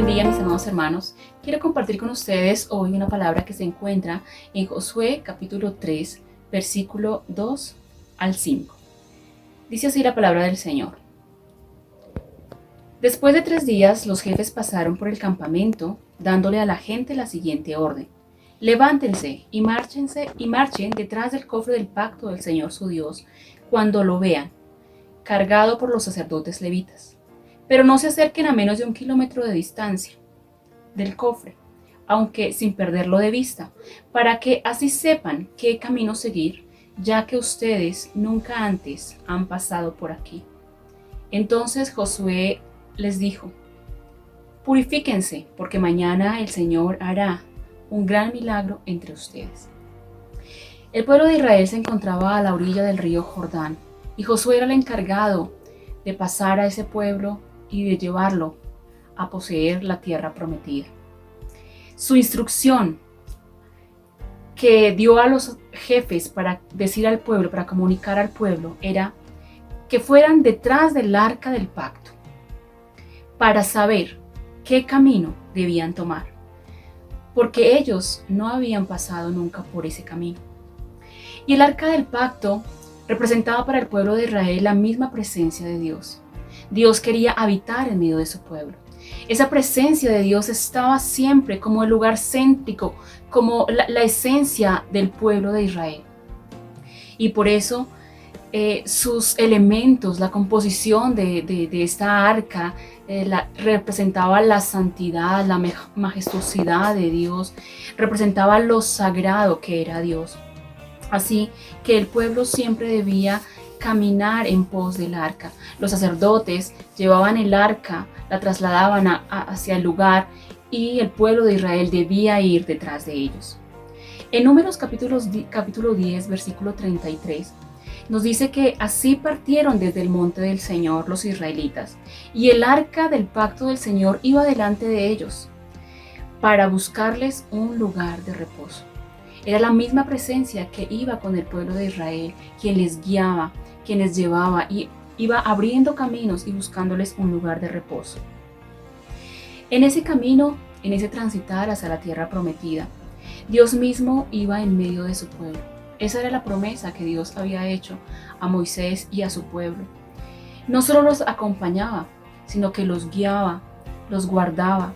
Buen día, mis amados hermanos. Quiero compartir con ustedes hoy una palabra que se encuentra en Josué capítulo 3, versículo 2 al 5. Dice así la palabra del Señor. Después de 3 días, los jefes pasaron por el campamento, dándole a la gente la siguiente orden: levántense y marchen detrás del cofre del pacto del Señor su Dios cuando lo vean, cargado por los sacerdotes levitas. Pero no se acerquen a menos de 1 kilómetro de distancia del cofre, aunque sin perderlo de vista, para que así sepan qué camino seguir, ya que ustedes nunca antes han pasado por aquí. Entonces Josué les dijo: purifíquense, porque mañana el Señor hará un gran milagro entre ustedes. El pueblo de Israel se encontraba a la orilla del río Jordán, y Josué era el encargado de pasar a ese pueblo y de llevarlo a poseer la tierra prometida. Su instrucción que dio a los jefes para decir al pueblo, para comunicar al pueblo, era que fueran detrás del arca del pacto para saber qué camino debían tomar, porque ellos no habían pasado nunca por ese camino. Y el arca del pacto representaba para el pueblo de Israel la misma presencia de Dios. Dios quería habitar en medio de su pueblo. Esa presencia de Dios estaba siempre como el lugar céntrico, como la esencia del pueblo de Israel. Y por eso sus elementos, la composición de esta arca, representaba la santidad, la majestuosidad de Dios, representaba lo sagrado que era Dios. Así que el pueblo siempre debía caminar en pos del arca. Los sacerdotes llevaban el arca, la trasladaban hacia el lugar, y el pueblo de Israel debía ir detrás de ellos. En Números capítulo 10, versículo 33, nos dice que así partieron desde el monte del Señor los israelitas, y el arca del pacto del Señor iba delante de ellos para buscarles un lugar de reposo. Era la misma presencia que iba con el pueblo de Israel, quien les guiaba, quien les llevaba y iba abriendo caminos y buscándoles un lugar de reposo. En ese camino, en ese transitar hacia la tierra prometida, Dios mismo iba en medio de su pueblo. Esa era la promesa que Dios había hecho a Moisés y a su pueblo. No solo los acompañaba, sino que los guiaba, los guardaba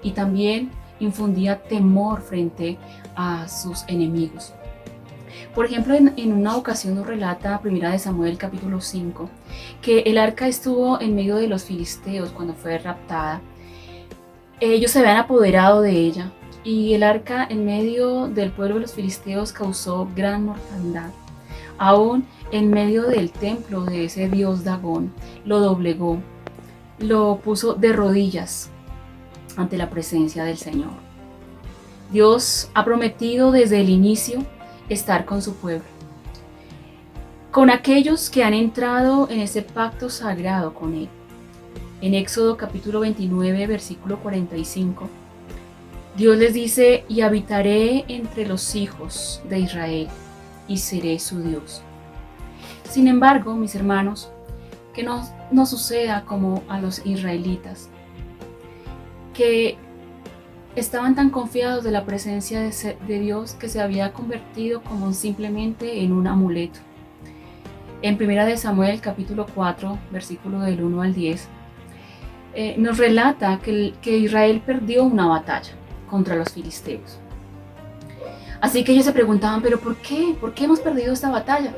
y también infundía temor frente a sus enemigos. Por ejemplo, en una ocasión nos relata 1 Samuel capítulo 5 que el arca estuvo en medio de los filisteos cuando fue raptada. Ellos se habían apoderado de ella y el arca en medio del pueblo de los filisteos causó gran mortandad. Aún en medio del templo de ese dios Dagón, lo doblegó, lo puso de rodillas ante la presencia del Señor. Dios ha prometido desde el inicio estar con su pueblo, con aquellos que han entrado en ese pacto sagrado con Él. En Éxodo capítulo 29, versículo 45, Dios les dice: y habitaré entre los hijos de Israel y seré su Dios. Sin embargo, mis hermanos, que no suceda como a los israelitas, que estaban tan confiados de la presencia de Dios que se había convertido como simplemente en un amuleto. En 1 Samuel capítulo 4, versículo del 1 al 10, nos relata que Israel perdió una batalla contra los filisteos. Así que ellos se preguntaban: ¿pero por qué? ¿Por qué hemos perdido esta batalla?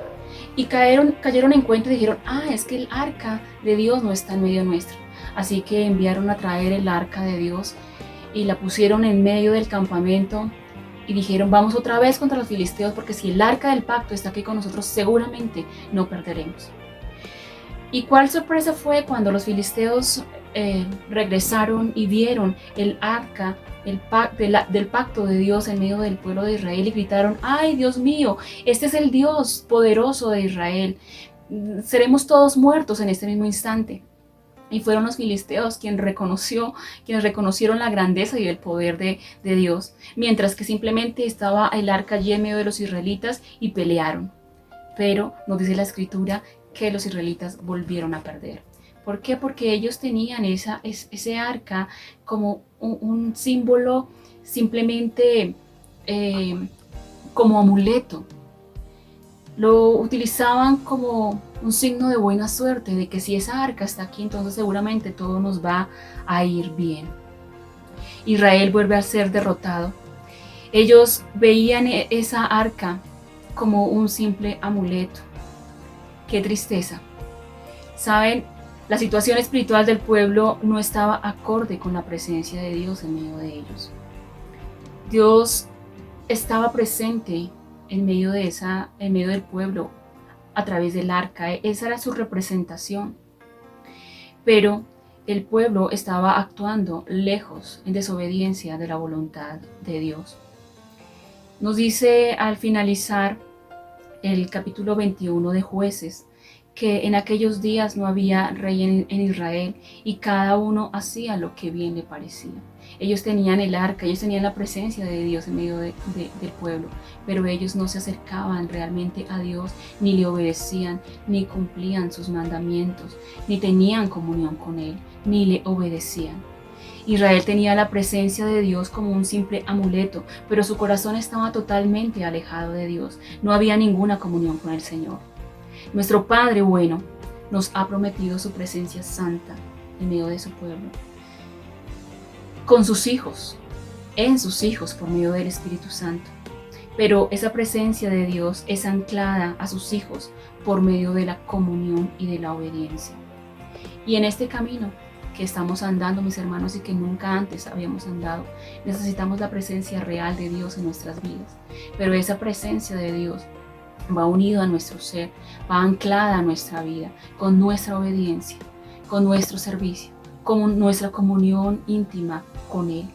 Y cayeron en cuenta y dijeron: es que el arca de Dios no está en medio nuestro. Así que enviaron a traer el arca de Dios y la pusieron en medio del campamento y dijeron: vamos otra vez contra los filisteos, porque si el arca del pacto está aquí con nosotros, seguramente no perderemos. Y cuál sorpresa fue cuando los filisteos regresaron y vieron el arca del pacto de Dios en medio del pueblo de Israel y gritaron: ¡ay, Dios mío! Este es el Dios poderoso de Israel. Seremos todos muertos en este mismo instante. Y fueron los filisteos quienes reconocieron la grandeza y el poder de Dios, mientras que simplemente estaba el arca allí en medio de los israelitas y pelearon. Pero nos dice la escritura que los israelitas volvieron a perder. ¿Por qué? Porque ellos tenían ese arca como un símbolo simplemente como amuleto. Lo utilizaban como un signo de buena suerte, de que si esa arca está aquí, entonces seguramente todo nos va a ir bien. Israel vuelve a ser derrotado. Ellos veían esa arca como un simple amuleto. Qué tristeza. Saben, la situación espiritual del pueblo no estaba acorde con la presencia de Dios en medio de ellos. Dios estaba presente en medio del pueblo a través del arca. Esa era su representación. Pero el pueblo estaba actuando lejos, en desobediencia de la voluntad de Dios. Nos dice al finalizar el capítulo 21 de Jueces que en aquellos días no había rey en Israel y cada uno hacía lo que bien le parecía. Ellos tenían el arca, ellos tenían la presencia de Dios en medio del pueblo, pero ellos no se acercaban realmente a Dios, ni le obedecían, ni cumplían sus mandamientos, ni tenían comunión con Él, ni le obedecían. Israel tenía la presencia de Dios como un simple amuleto, pero su corazón estaba totalmente alejado de Dios. No había ninguna comunión con el Señor. Nuestro Padre bueno nos ha prometido su presencia santa en medio de su pueblo, con sus hijos, en sus hijos por medio del Espíritu Santo. Pero esa presencia de Dios es anclada a sus hijos por medio de la comunión y de la obediencia. Y en este camino que estamos andando, mis hermanos, y que nunca antes habíamos andado, necesitamos la presencia real de Dios en nuestras vidas. Pero esa presencia de Dios va unido a nuestro ser, va anclada a nuestra vida, con nuestra obediencia, con nuestro servicio, con nuestra comunión íntima con Él.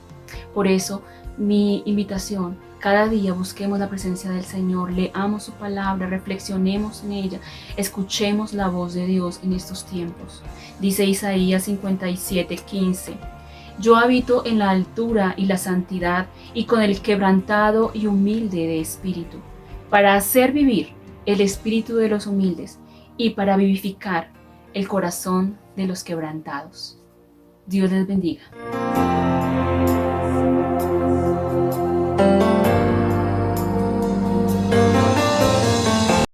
Por eso, mi invitación, cada día busquemos la presencia del Señor, leamos su palabra, reflexionemos en ella, escuchemos la voz de Dios en estos tiempos. Dice Isaías 57:15, yo habito en la altura y la santidad y con el quebrantado y humilde de espíritu, para hacer vivir el espíritu de los humildes y para vivificar el corazón de los quebrantados. Dios les bendiga.